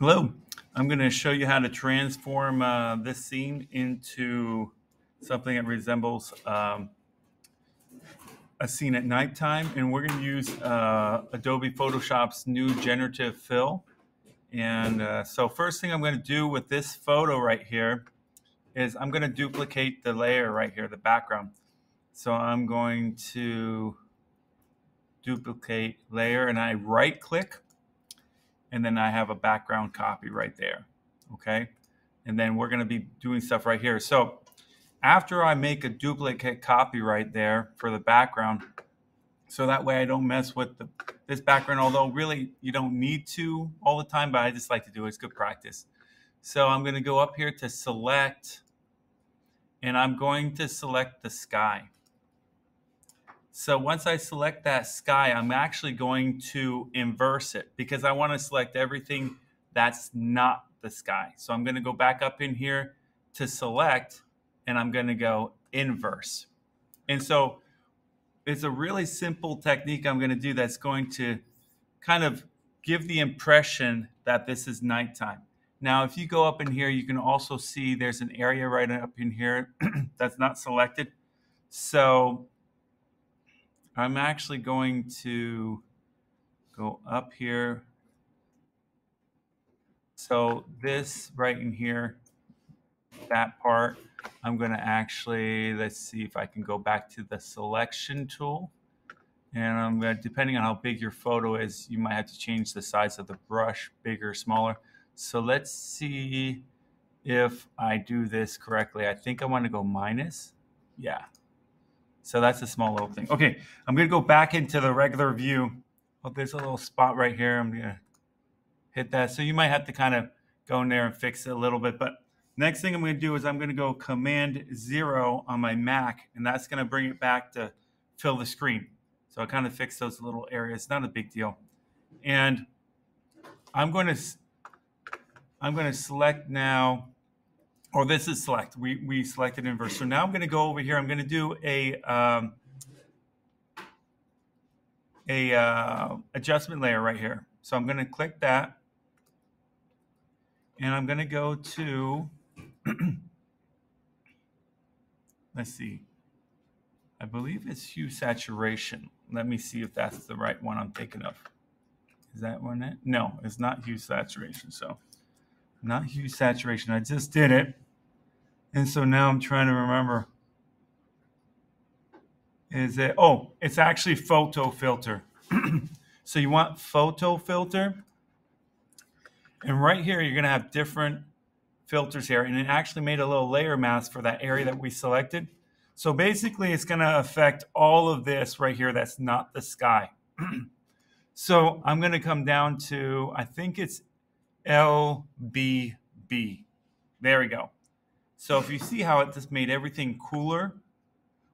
Hello, I'm going to show you how to transform this scene into something that resembles a scene at nighttime, and we're going to use Adobe Photoshop's new Generative Fill. And so first thing I'm going to do with this photo right here is I'm going to duplicate the layer right here, the background. So I'm going to duplicate layer, and I right click, and then I have a background copy right there, okay? And then we're gonna be doing stuff right here. So after I make a duplicate copy right there for the background, so that way I don't mess with this background, although really you don't need to all the time, but I just like to do it, it's good practice. So I'm gonna go up here to select, and I'm going to select the sky. So once I select that sky, I'm actually going to inverse it because I want to select everything that's not the sky. So I'm going to go back up in here to select, and I'm going to go inverse. And so it's a really simple technique I'm going to do that's going to kind of give the impression that this is nighttime. Now, if you go up in here, you can also see there's an area right up in here that's not selected. So I'm actually going to go up here. So this right in here, that part, I'm going to actually, let's see if I can go back to the selection tool. And I'm going to, depending on how big your photo is, you might have to change the size of the brush, bigger, smaller. So let's see if I do this correctly. I think I want to go minus. Yeah. So that's a small little thing. Okay, I'm going to go back into the regular view. Oh, there's a little spot right here. I'm going to hit that. So you might have to kind of go in there and fix it a little bit. But next thing I'm going to do is I'm going to go Command 0 on my Mac, and that's going to bring it back to fill the screen. So I kind of fix those little areas. Not a big deal. And I'm going to select now. Or this is select. We selected inverse. So now I'm going to go over here. I'm going to do a adjustment layer right here. So I'm going to click that, and I'm going to go to let's see. I believe it's hue saturation. Let me see if that's the right one I'm thinking of. Is that one it? No, it's not hue saturation. So not hue saturation. I just did it. And so now I'm trying to remember. Is it? Oh, it's actually photo filter. So you want photo filter. And right here, you're going to have different filters here. And it actually made a little layer mask for that area that we selected. So basically, it's going to affect all of this right here that's not the sky. So I'm going to come down to, I think it's LBB. There we go. So if you see how it just made everything cooler,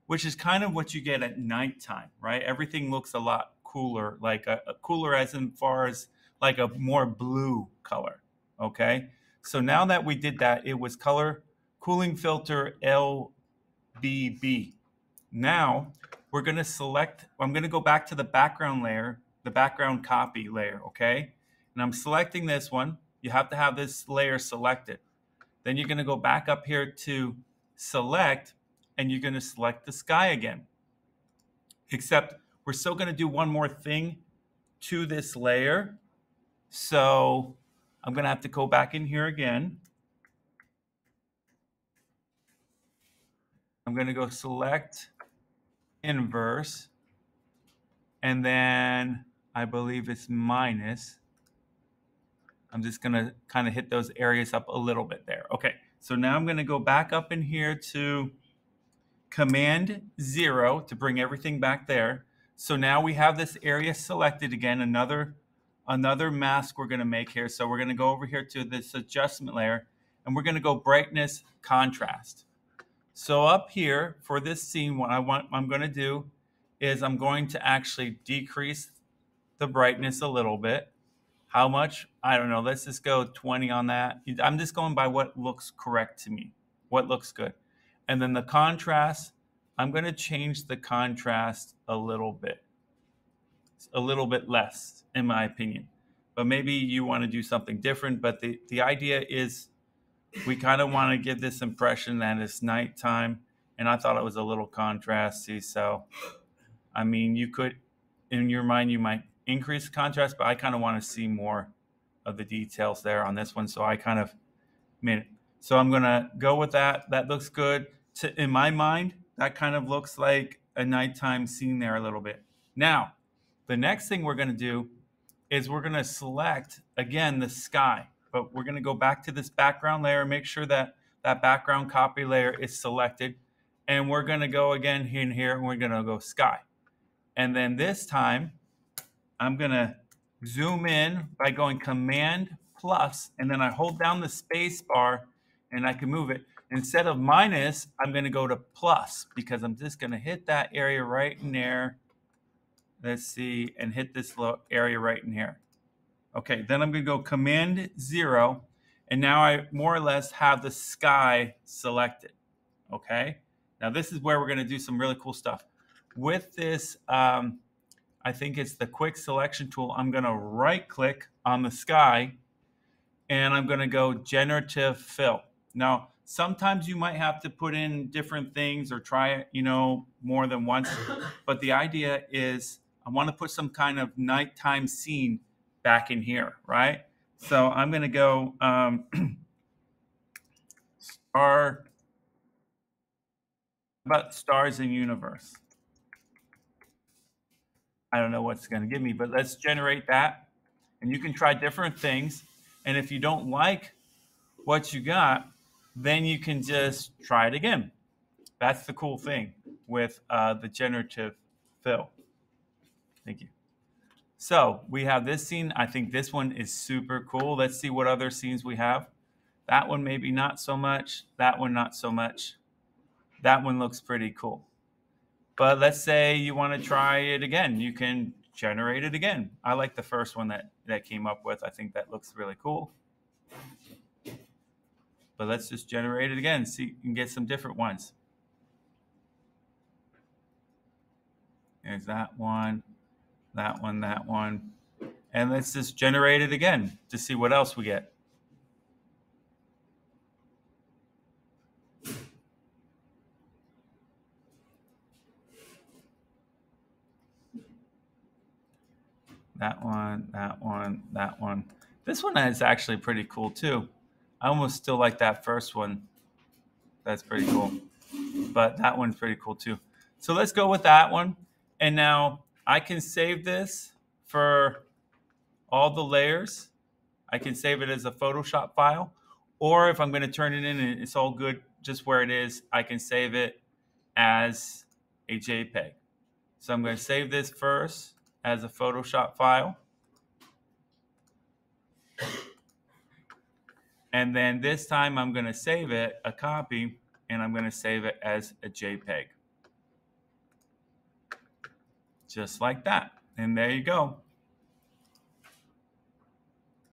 which is kind of what you get at nighttime, right? Everything looks a lot cooler, like a cooler as in far as like a more blue color, okay? So now that we did that, it was color cooling filter LBB. Now we're going to select, I'm going to go back to the background layer, the background copy layer, okay? And I'm selecting this one. You have to have this layer selected. Then you're going to go back up here to select, and you're going to select the sky again. Except we're still going to do one more thing to this layer. So I'm going to have to go back in here again. I'm going to go select inverse, and then I believe it's minus. I'm just going to kind of hit those areas up a little bit there. Okay, so now I'm going to go back up in here to Command 0 to bring everything back there. So now we have this area selected again, another mask we're going to make here. So we're going to go over here to this adjustment layer, and we're going to go brightness contrast. So up here for this scene, what I'm going to do is I'm going to actually decrease the brightness a little bit. How much? I don't know. Let's just go 20 on that. I'm just going by what looks correct to me, what looks good. And then the contrast, I'm going to change the contrast a little bit less, in my opinion. but maybe you want to do something different. But the idea is we kind of want to give this impression that it's nighttime, and I thought it was a little contrasty. So, I mean, you could, in your mind, you might increase the contrast, but I kind of want to see more of the details there on this one. So I kind of made it. So I'm going to go with that. That looks good. In my mind, that kind of looks like a nighttime scene there a little bit. Now, the next thing we're going to do is we're going to select, again, the sky. But we're going to go back to this background layer, make sure that that background copy layer is selected. And we're going to go again in here, and we're going to go sky. And then this time, I'm going to zoom in by going Command plus, and then I hold down the space bar, and I can move it. Instead of minus, I'm going to go to plus, because I'm just going to hit that area right in there. Let's see, and hit this little area right in here. Okay, then I'm going to go Command 0, and now I more or less have the sky selected. Okay, now this is where we're going to do some really cool stuff. With this, I think it's the quick selection tool. I'm going to right-click on the sky, and I'm going to go Generative Fill. Now, sometimes you might have to put in different things or try it, more than once. But the idea is I want to put some kind of nighttime scene back in here, right? So I'm going to go about stars in universe. I don't know what's going to give me, but let's generate that. And you can try different things. And if you don't like what you got, then you can just try it again. That's the cool thing with the Generative Fill. Thank you. So we have this scene. I think this one is super cool. Let's see what other scenes we have. That one maybe not so much. That one not so much. That one looks pretty cool. But let's say you want to try it again. You can generate it again. I like the first one that came up with. I think that looks really cool. But let's just generate it again. See, you can get some different ones. There's that one, that one, that one. And let's just generate it again to see what else we get. That one, that one, that one. This one is actually pretty cool too. I almost still like that first one. That's pretty cool. But that one's pretty cool too. So let's go with that one. And now I can save this for all the layers. I can save it as a Photoshop file. Or if I'm going to turn it in and it's all good just where it is, I can save it as a JPEG. So I'm going to save this first as a Photoshop file. And then this time I'm going to save it, a copy, and I'm going to save it as a JPEG. Just like that. And there you go.